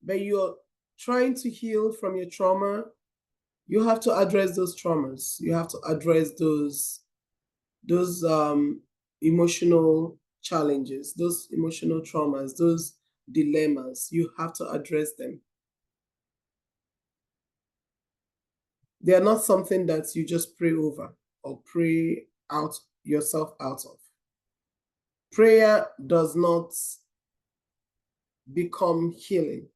but you're trying to heal from your trauma, you have to address those traumas. You have to address those emotional challenges, those emotional traumas, those dilemmas. You have to address them. They are not something that you just pray over or pray out yourself out of. Prayer does not become healing.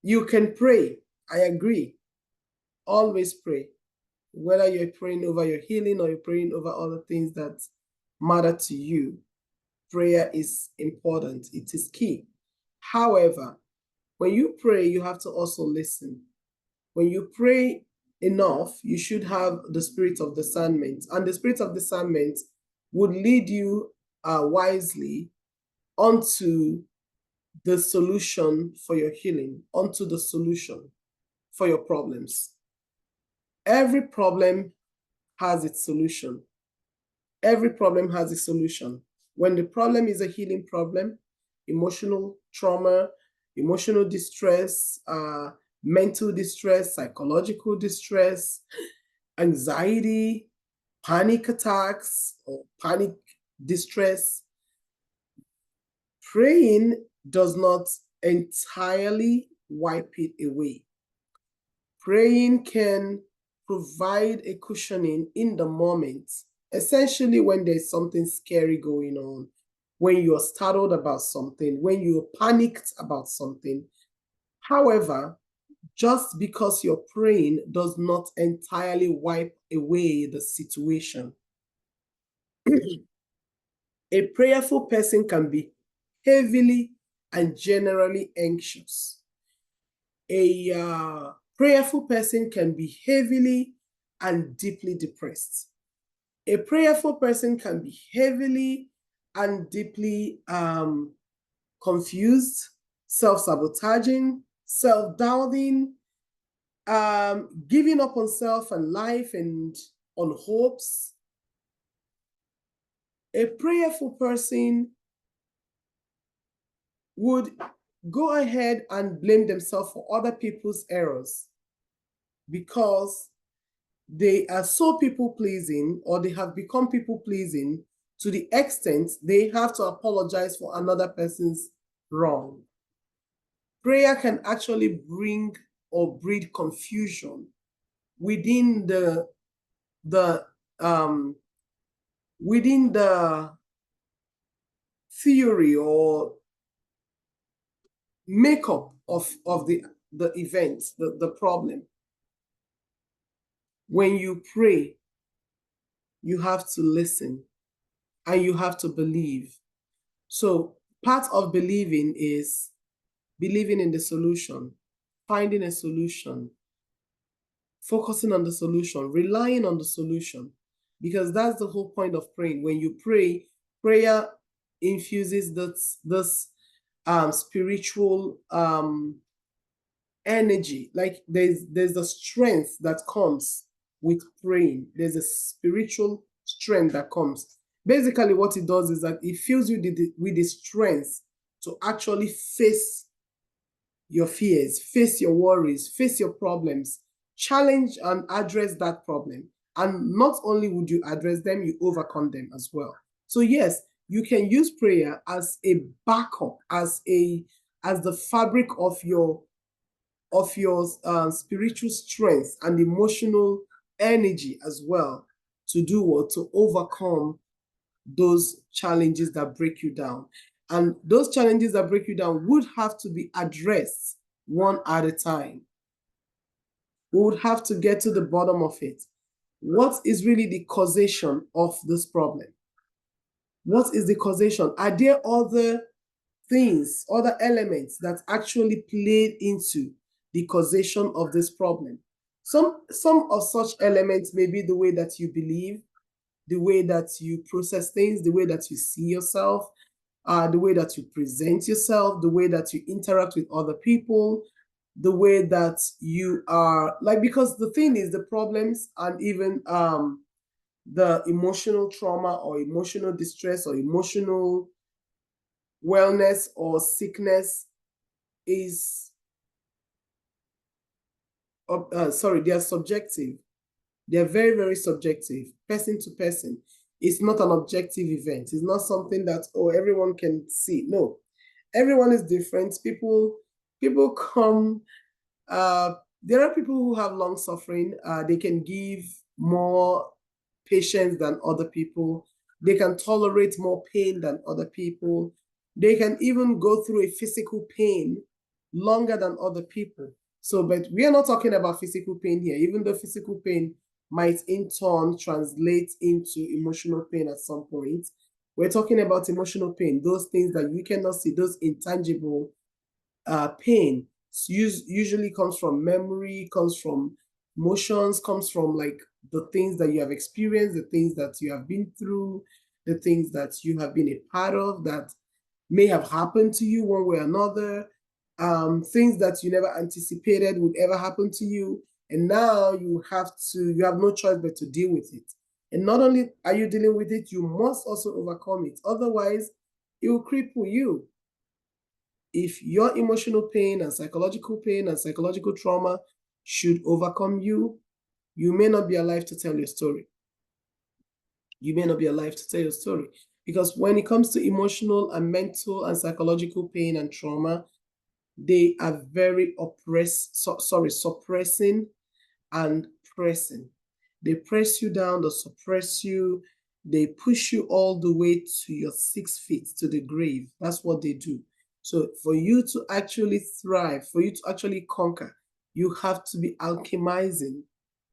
You can pray, I agree. Always pray. Whether you're praying over your healing or you're praying over other things that matter to you, prayer is important. It is key. However, when you pray, you have to also listen. When you pray enough, you should have the spirit of discernment. And the spirit of discernment would lead you wisely onto the solution for your healing, onto the solution for your problems. Every problem has its solution. Every problem has a solution. When the problem is a healing problem, emotional trauma, emotional distress, mental distress, psychological distress, anxiety, panic attacks, or panic distress, praying does not entirely wipe it away. Praying can provide a cushioning in the moment, essentially when there's something scary going on, when you're startled about something, when you're panicked about something. However, just because you're praying does not entirely wipe away the situation. A prayerful person can be heavily and generally anxious. A prayerful person can be heavily and deeply depressed. A prayerful person can be heavily and deeply confused, self-sabotaging, self-doubting, giving up on self and life and on hopes. A prayerful person would go ahead and blame themselves for other people's errors because they are so people-pleasing, or they have become people-pleasing to the extent they have to apologize for another person's wrong. Prayer can actually bring or breed confusion within the theory or makeup of the event, the problem. When you pray, you have to listen and you have to believe. So part of believing is believing in the solution, finding a solution, focusing on the solution, relying on the solution, because that's the whole point of praying. When you pray, prayer infuses this spiritual energy. Like there's a strength that comes with praying. There's a spiritual strength that comes. Basically, what it does is that it fills you with the strength to actually face your fears, face your worries, face your problems, challenge and address that problem. And not only would you address them, you overcome them as well. So yes, you can use prayer as a backup, as the fabric of your spiritual strength and emotional energy as well, to do what? To overcome those challenges that break you down. And those challenges that break you down would have to be addressed one at a time. We would have to get to the bottom of it. What is really the causation of this problem? What is the causation? Are there other things, other elements that actually played into the causation of this problem? Some of such elements may be the way that you believe, the way that you process things, the way that you see yourself, the way that you present yourself, the way that you interact with other people, the way that you are, like, because the thing is, the problems and even the emotional trauma or emotional distress or emotional wellness or sickness is, they are subjective. They're very, very subjective, person to person. It's not an objective event. It's not something that, oh, everyone can see. No, everyone is different. People come, there are people who have long suffering. They can give more patience than other people. They can tolerate more pain than other people. They can even go through a physical pain longer than other people. So, but we are not talking about physical pain here, even though physical pain might in turn translate into emotional pain at some point. We're talking about emotional pain, those things that you cannot see, those intangible pain usually comes from memory, comes from emotions, comes from like the things that you have experienced, the things that you have been through, the things that you have been a part of that may have happened to you one way or another, things that you never anticipated would ever happen to you. And now you have no choice but to deal with it. And not only are you dealing with it, you must also overcome it. Otherwise, it will cripple you. If your emotional pain and psychological trauma should overcome you, you may not be alive to tell your story. You may not be alive to tell your story. Because when it comes to emotional and mental and psychological pain and trauma, they are very suppressing and pressing. They press you down, they suppress you, they push you all the way to your 6 feet, to the grave. That's what they do. So for you to actually thrive, for you to actually conquer, you have to be alchemizing.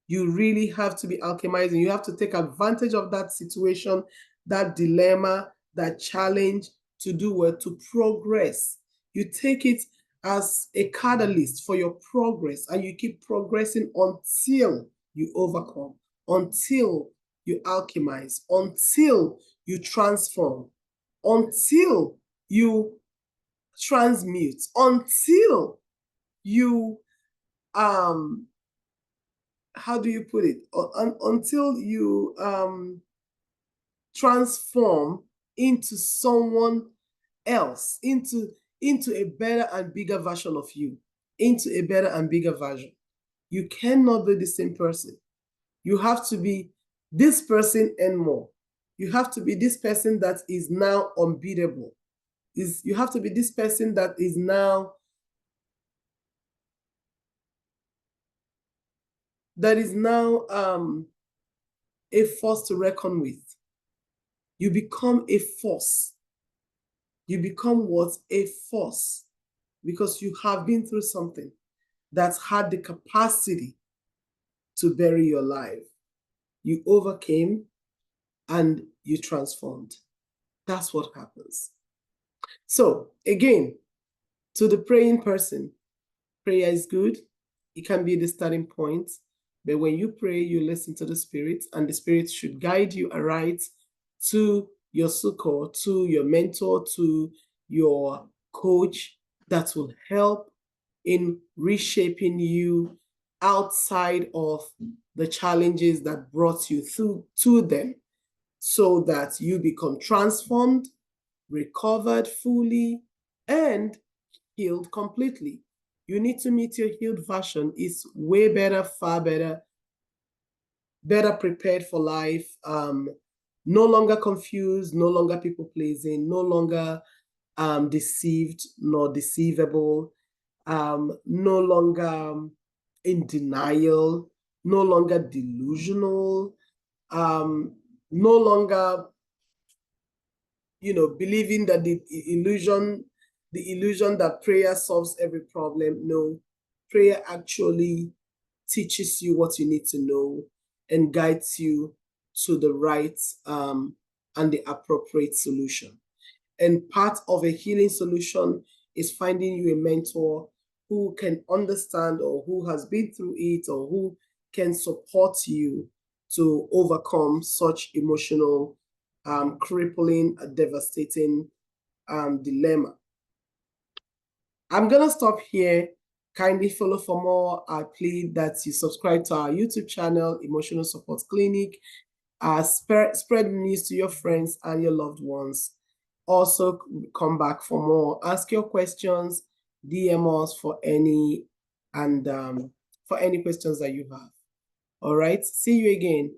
You really have to be alchemizing. You have to take advantage of that situation, that dilemma, that challenge to do what? To progress. You take it as a catalyst for your progress, and you keep progressing until you overcome, until you alchemize, until you transform, until you transmute, until you how do you put it? Until you transform into someone else, into a better and bigger version of you, into a better and bigger version. You cannot be the same person. You have to be this person and more. You have to be this person that is now unbeatable. You have to be this person that is now a force to reckon with. You become a force. You become what? A force. Because you have been through something that's had the capacity to bury your life. You overcame and you transformed. That's what happens. So again, to the praying person, prayer is good. It can be the starting point. But when you pray, you listen to the Spirit, and the Spirit should guide you aright to your succor, to your mentor, to your coach that will help in reshaping you outside of the challenges that brought you through to them, so that you become transformed, recovered fully, and healed completely. You need to meet your healed version. It's way better, far better, better prepared for life. No longer confused, no longer people pleasing, no longer deceived nor deceivable, no longer in denial, no longer delusional, no longer, believing that the illusion that prayer solves every problem. No, prayer actually teaches you what you need to know and guides you to the right and the appropriate solution. And part of a healing solution is finding you a mentor who can understand, or who has been through it, or who can support you to overcome such emotional, crippling, devastating dilemma. I'm going to stop here. Kindly follow for more. I plead that you subscribe to our YouTube channel, Emotional Support Clinic. Spread news to your friends and your loved ones. Also, come back for more. Ask your questions. DM us for any questions that you have. All right. See you again.